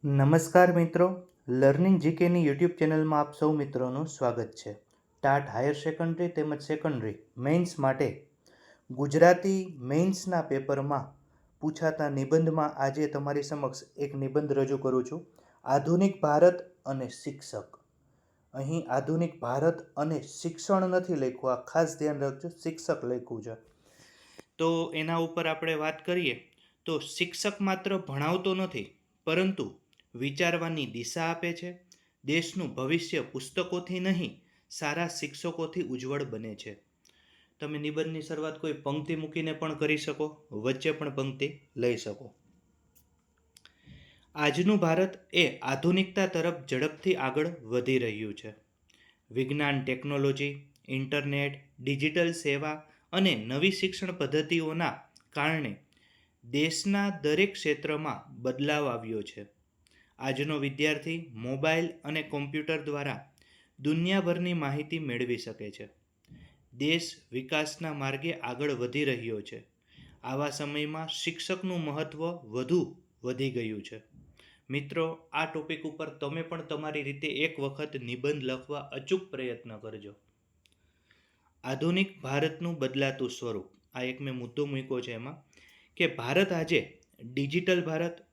નમસ્કાર મિત્રો, learning જીકેની YouTube ચેનલમાં આપ સૌ મિત્રોનું સ્વાગત છે. ટાટ હાયર સેકન્ડરી તેમજ સેકન્ડરી મેઇન્સ માટે ગુજરાતી મેઇન્સના પેપરમાં પૂછાતા નિબંધમાં આજે તમારી સમક્ષ એક નિબંધ રજૂ કરું છું. આધુનિક ભારત અને શિક્ષક. અહીં આધુનિક ભારત અને શિક્ષણ નથી લખ્યું, આ ખાસ ધ્યાન રાખજો, શિક્ષક લખ્યું છે. તો એના ઉપર આપણે વાત કરીએ તો શિક્ષક માત્ર ભણાવતો નથી, પરંતુ વિચારવાની દિશા આપે છે. દેશનું ભવિષ્ય પુસ્તકોથી નહીં, સારા શિક્ષકોથી ઉજ્જવળ બને છે. તમે નિબંધની શરૂઆત કોઈ પંક્તિ મૂકીને પણ કરી શકો, વચ્ચે પણ પંક્તિ લઈ શકો. આજનું ભારત એ આધુનિકતા તરફ ઝડપથી આગળ વધી રહ્યું છે. વિજ્ઞાન, ટેકનોલોજી, ઇન્ટરનેટ, ડિજિટલ સેવા અને નવી શિક્ષણ પદ્ધતિઓના કારણે દેશના દરેક ક્ષેત્રમાં બદલાવ આવ્યો છે. આજનો વિદ્યાર્થી મોબાઈલ અને કોમ્પ્યુટર દ્વારા દુનિયાભરની માહિતી મેળવી શકે છે. દેશ વિકાસના માર્ગે આગળ વધી રહ્યો છે. આવા સમયમાં શિક્ષકનું મહત્ત્વ વધુ વધી ગયું છે. મિત્રો, આ ટોપિક ઉપર તમે પણ તમારી રીતે એક વખત નિબંધ લખવા અચૂક પ્રયત્ન કરજો. આધુનિક ભારતનું બદલાતું સ્વરૂપ. આ એક મેં મુદ્દો મૂક્યો છે એમાં કે ભારત આજે ડિજિટલ ભારત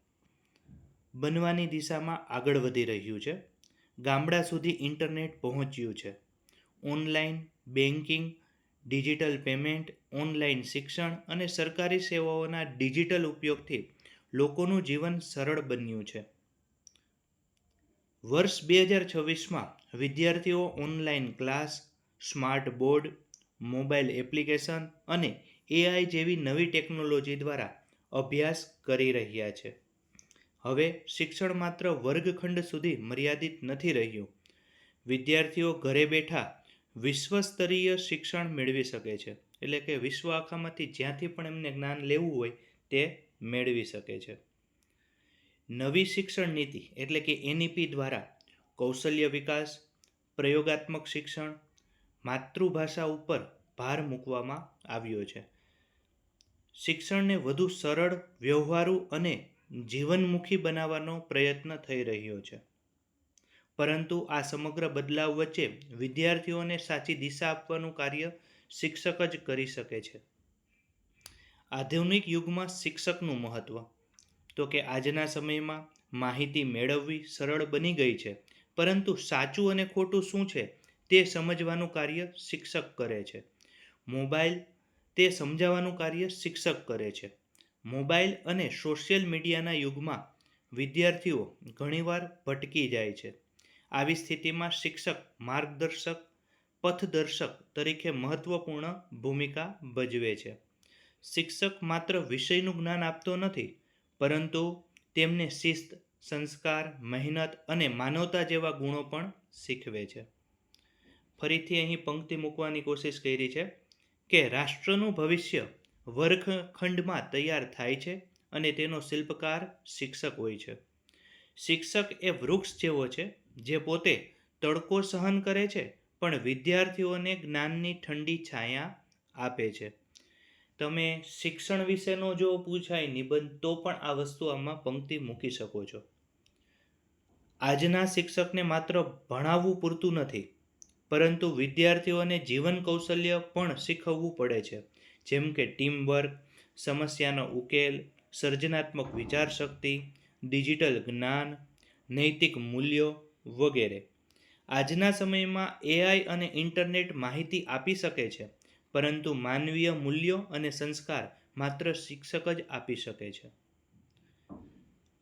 બનવાની દિશામાં આગળ વધી રહ્યું છે. ગામડા સુધી ઇન્ટરનેટ પહોંચ્યું છે. Online banking, digital payment, online શિક્ષણ અને સરકારી સેવાઓના ડિજિટલ ઉપયોગથી લોકોનું જીવન સરળ બન્યું છે. વર્ષ 2026માં વિદ્યાર્થીઓ online class, smart board, mobile application અને એઆઈ જેવી નવી ટેકનોલોજી દ્વારા અભ્યાસ કરી રહ્યા છે. હવે શિક્ષણ માત્ર વર્ગખંડ સુધી મર્યાદિત નથી રહ્યું. વિદ્યાર્થીઓ ઘરે બેઠા વિશ્વસ્તરીય શિક્ષણ મેળવી શકે છે. એટલે કે વિશ્વ આખામાંથી જ્યાંથી પણ એમને જ્ઞાન લેવું હોય તે મેળવી શકે છે. નવી શિક્ષણ નીતિ એટલે કે એનઈપી દ્વારા કૌશલ્ય વિકાસ, પ્રયોગાત્મક શિક્ષણ, માતૃભાષા ઉપર ભાર મૂકવામાં આવ્યો છે. શિક્ષણને વધુ સરળ, વ્યવહારુ અને જીવનમુખી બનાવવાનો પ્રયત્ન થઈ રહ્યો છે. પરંતુ આ સમગ્ર બદલાવ વચ્ચે વિદ્યાર્થીઓને સાચી દિશા આપવાનું કાર્ય શિક્ષક જ કરી શકે છે. આધુનિક યુગમાં શિક્ષકનું મહત્ત્વ. તો કે આજના સમયમાં માહિતી મેળવવી સરળ બની ગઈ છે, પરંતુ સાચું અને ખોટું શું છે તે સમજવાનું કાર્ય શિક્ષક કરે છે. મોબાઈલ તે સમજાવવાનું કાર્ય શિક્ષક કરે છે. મોબાઈલ અને સોશિયલ મીડિયાના યુગમાં વિદ્યાર્થીઓ ઘણીવાર ભટકી જાય છે. આવી સ્થિતિમાં શિક્ષક માર્ગદર્શક, પથદર્શક તરીકે મહત્વપૂર્ણ ભૂમિકા ભજવે છે. શિક્ષક માત્ર વિષયનું જ્ઞાન આપતો નથી, પરંતુ તેમને શિસ્ત, સંસ્કાર, મહેનત અને માનવતા જેવા ગુણો પણ શીખવે છે. ફરીથી અહીં પંક્તિ મૂકવાની કોશિશ કરી છે કે રાષ્ટ્રનું ભવિષ્ય વર્ગખંડમાં તૈયાર થાય છે અને તેનો શિલ્પકાર શિક્ષક હોય છે. શિક્ષક એ વૃક્ષ જેવો છે જે પોતે તડકો સહન કરે છે, પણ વિદ્યાર્થીઓને જ્ઞાનની ઠંડી છાયા આપે છે. તમે શિક્ષણ વિશેનો જો પૂછાય નિબંધ તો પણ આ વસ્તુ આમાં પંક્તિ મૂકી શકો છો. આજના શિક્ષકને માત્ર ભણાવવું પૂરતું નથી, પરંતુ વિદ્યાર્થીઓને જીવન કૌશલ્ય પણ શીખવવું પડે છે, જેમ કે ટીમવર્ક, સમસ્યાનો ઉકેલ, સર્જનાત્મક વિચારશક્તિ, ડિજિટલ જ્ઞાન, નૈતિક મૂલ્યો વગેરે. આજના સમયમાં એઆઈ અને ઇન્ટરનેટ માહિતી આપી શકે છે, પરંતુ માનવીય મૂલ્યો અને સંસ્કાર માત્ર શિક્ષક જ આપી શકે છે.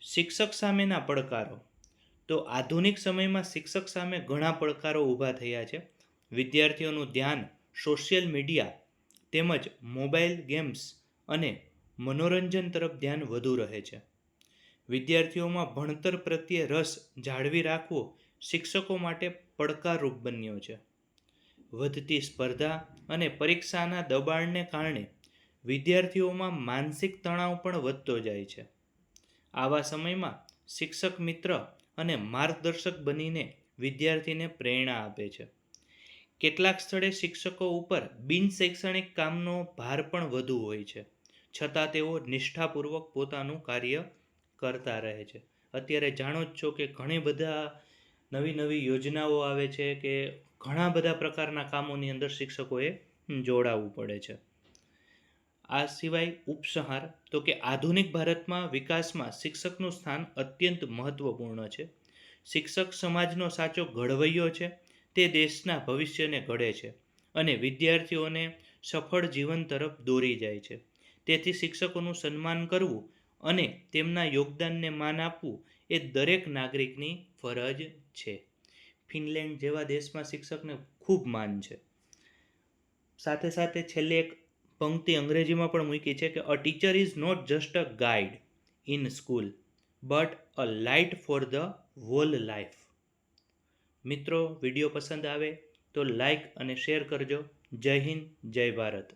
શિક્ષક સામેના પડકારો. તો આધુનિક સમયમાં શિક્ષક સામે ઘણા પડકારો ઊભા થયા છે. વિદ્યાર્થીઓનું ધ્યાન સોશિયલ મીડિયા તેમજ મોબાઈલ ગેમ્સ અને મનોરંજન તરફ ધ્યાન વધુ રહે છે. વિદ્યાર્થીઓમાં ભણતર પ્રત્યે રસ જાળવી રાખવો શિક્ષકો માટે પડકારરૂપ બન્યો છે. વધતી સ્પર્ધા અને પરીક્ષાના દબાણને કારણે વિદ્યાર્થીઓમાં માનસિક તણાવ પણ વધતો જાય છે. આવા સમયમાં શિક્ષક મિત્ર અને માર્ગદર્શક બનીને વિદ્યાર્થીને પ્રેરણા આપે છે. કેટલાક સ્થળે શિક્ષકો ઉપર બિન શૈક્ષણિક કામનો ભાર પણ વધુ હોય છે, છતાં તેઓ નિષ્ઠાપૂર્વક પોતાનું કાર્ય કરતા રહે છે. અત્યારે જાણો જ છો કે ઘણી બધા નવી નવી યોજનાઓ આવે છે કે ઘણા બધા પ્રકારના કામોની અંદર શિક્ષકોએ જોડાવવું પડે છે. આ સિવાય ઉપસંહાર તો કે આધુનિક ભારતમાં વિકાસમાં શિક્ષકનું સ્થાન અત્યંત મહત્વપૂર્ણ છે. શિક્ષક સમાજનો સાચો ઘડવૈયો છે. તે દેશના ભવિષ્યને ઘડે છે અને વિદ્યાર્થીઓને સફળ જીવન તરફ દોરી જાય છે. તેથી શિક્ષકોનું સન્માન કરવું અને તેમના યોગદાનને માન આપવું એ દરેક નાગરિકની ફરજ છે. ફિનલેન્ડ જેવા દેશમાં શિક્ષકને ખૂબ માન છે. સાથે સાથે છેલ્લે એક પંક્તિ અંગ્રેજીમાં પણ મૂકી છે કે a teacher is not just a guide in school but a light for the whole life. મિત્રો, વિડીયો પસંદ આવે તો લાઈક અને શેર કરજો. જય હિન્દ, જય ભારત.